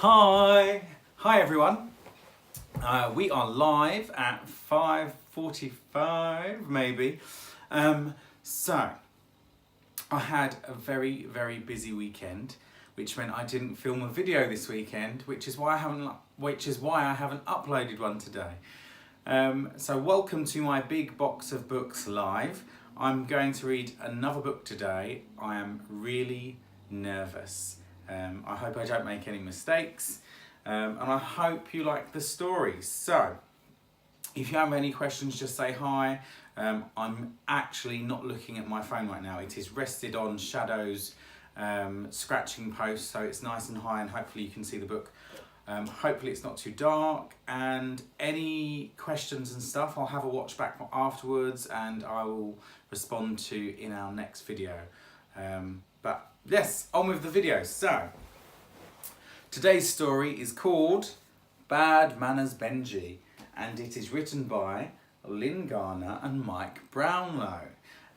Hi everyone. We are live at 5:45 maybe. So I had a very busy weekend, which meant I didn't film a video this weekend, which is why I haven't uploaded one today. So welcome to my big box of books live. I'm going to read another book today. I am really nervous. I hope I don't make any mistakes, and I hope you like the stories. So, if you have any questions, just say hi. I'm actually not looking at my phone right now. It is rested on Shadow's scratching post, so it's nice and high, and hopefully you can see the book. Hopefully it's not too dark, and any questions and stuff I'll have a watch back afterwards and I will respond to in our next video. But yes, on with the video. So, today's story is called Bad Manners Benjie, and it is written by Lynn Garner and Mike Brownlow.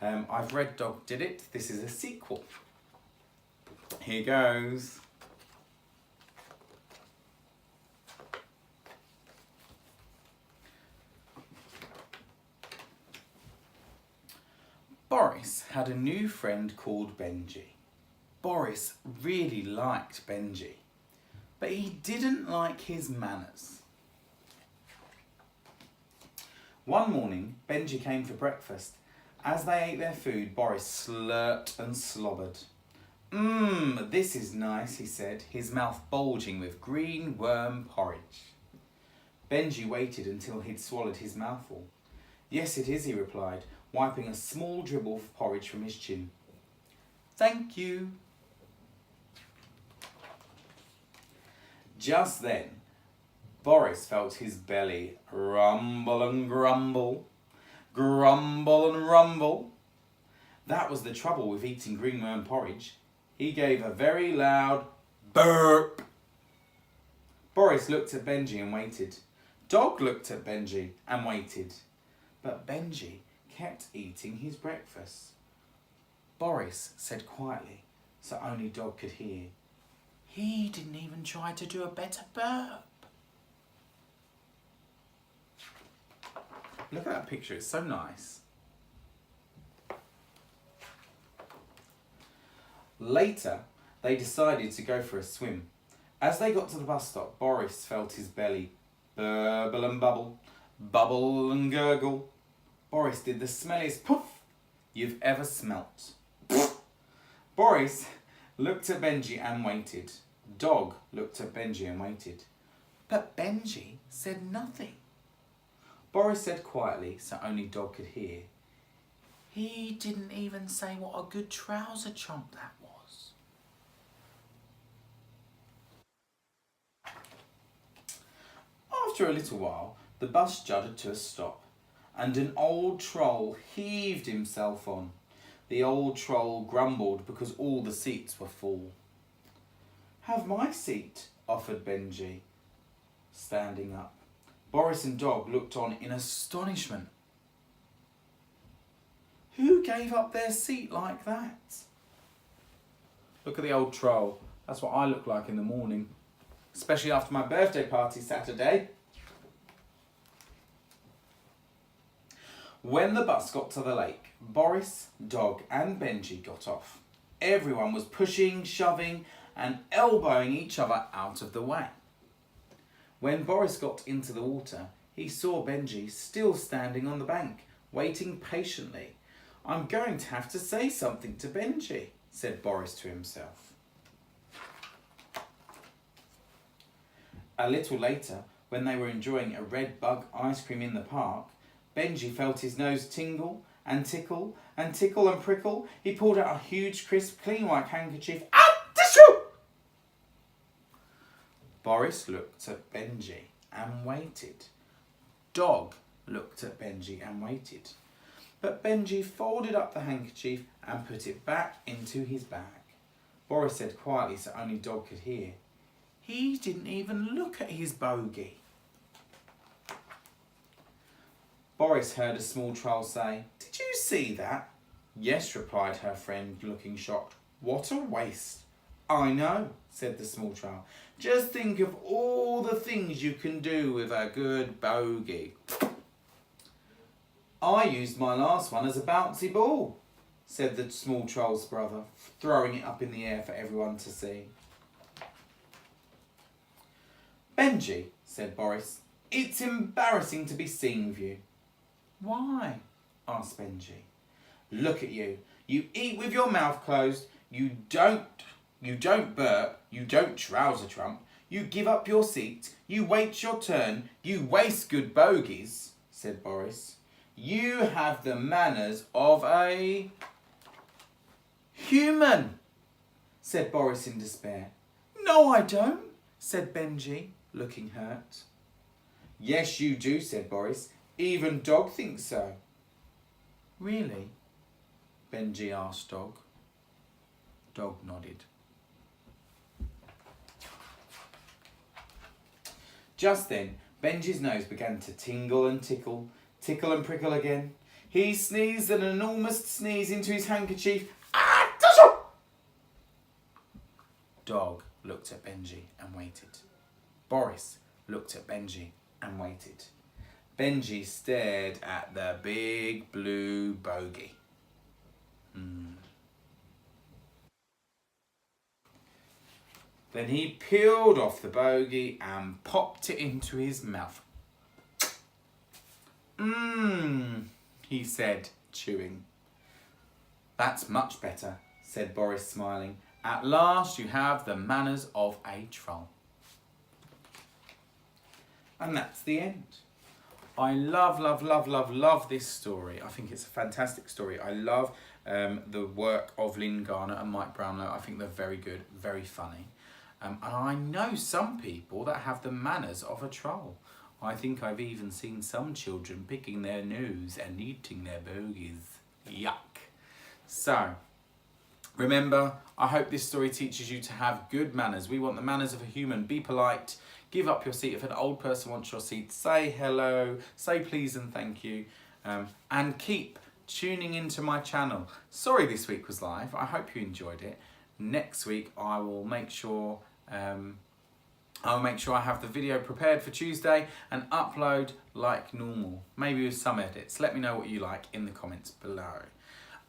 I've read Dog Did It. This is a sequel. Here goes. Boris had a new friend called Benjie. Boris really liked Benjie, but he didn't like his manners. One morning, Benjie came for breakfast. As they ate their food, Boris slurped and slobbered. This is nice, he said, his mouth bulging with green worm porridge. Benjie waited until he'd swallowed his mouthful. Yes, it is, he replied, wiping a small dribble of porridge from his chin. Thank you. Just then, Boris felt his belly rumble and grumble, grumble and rumble. That was the trouble with eating green worm porridge. He gave a very loud burp. Boris looked at Benjie and waited. Dog looked at Benjie and waited. But Benjie kept eating his breakfast. Boris said quietly, so only Dog could hear. He didn't even try to do a better burp. Look at that picture, it's so nice. Later, they decided to go for a swim. As they got to the bus stop, Boris felt his belly burble and bubble, bubble and gurgle. Boris did the smelliest poof you've ever smelt. Boris looked at Benjie and waited. Dog looked at Benjie and waited. But Benjie said nothing. Boris said quietly, so only Dog could hear. He didn't even say what a good trouser chomp that was. After a little while, the bus juddered to a stop, and an old troll heaved himself on. The old troll grumbled because all the seats were full. Have my seat, offered Benjie, standing up. Boris and Dog looked on in astonishment. Who gave up their seat like that? Look at the old troll. That's what I look like in the morning, especially after my birthday party Saturday. When the bus got to the lake, Boris, Dog and Benjie got off. Everyone was pushing, shoving and elbowing each other out of the way. When Boris got into the water, he saw Benjie still standing on the bank, waiting patiently. I'm going to have to say something to Benjie, said Boris to himself. A little later, when they were enjoying a red bug ice cream in the park, Benjie felt his nose tingle and tickle and tickle and prickle. He pulled out a huge, crisp, clean white handkerchief. Tissue! Boris looked at Benjie and waited. Dog looked at Benjie and waited. But Benjie folded up the handkerchief and put it back into his bag. Boris said quietly so only Dog could hear. He didn't even look at his bogey. Boris heard a small troll say, Did you see that? Yes, replied her friend, looking shocked. What a waste. I know, said the small troll. Just think of all the things you can do with a good bogey. I used my last one as a bouncy ball, said the small troll's brother, throwing it up in the air for everyone to see. Benjie, said Boris, it's embarrassing to be seen with you. Why? Asked Benjie. Look at you. You eat with your mouth closed. You don't burp. You don't trouser trump. You give up your seat. You wait your turn. You waste good bogies, said Boris. You have the manners of a human, said Boris in despair. No, I don't, said Benjie, looking hurt. Yes, you do, said Boris. Even Dog thinks so. Really? Benjie asked Dog. Dog nodded. Just then, Benjie's nose began to tingle and tickle and prickle again. He sneezed an enormous sneeze into his handkerchief. Ah, tussle! Dog looked at Benjie and waited. Boris looked at Benjie and waited. Benjie stared at the big blue bogey. Then he peeled off the bogey and popped it into his mouth. He said, chewing. That's much better, said Boris, smiling. At last you have the manners of a troll. And that's the end. I love this story. I think it's a fantastic story. I love the work of Lynn Garner and Mike Brownlow. I think they're very good, very funny. And I know some people that have the manners of a troll. I think I've even seen some children picking their nose and eating their bogies. Yuck. So, remember, I hope this story teaches you to have good manners. We want the manners of a human. Be polite. Give up your seat. If an old person wants your seat, say hello. Say please and thank you. And keep tuning into my channel. Sorry this week was live. I hope you enjoyed it. Next week, I will make sure I have the video prepared for Tuesday and upload like normal, maybe with some edits. Let me know what you like in the comments below.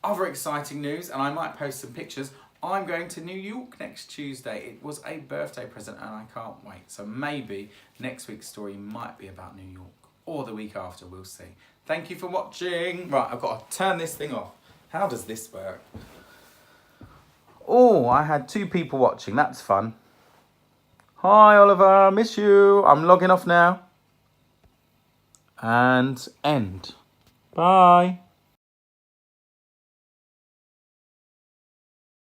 Other exciting news, and I might post some pictures, I'm going to New York next Tuesday. It was a birthday present and I can't wait. So maybe next week's story might be about New York, or the week after, we'll see. Thank you for watching. Right, I've got to turn this thing off. How does this work? Oh, I had 2 people watching. That's fun. Hi, Oliver. Miss you. I'm logging off now. And end. Bye.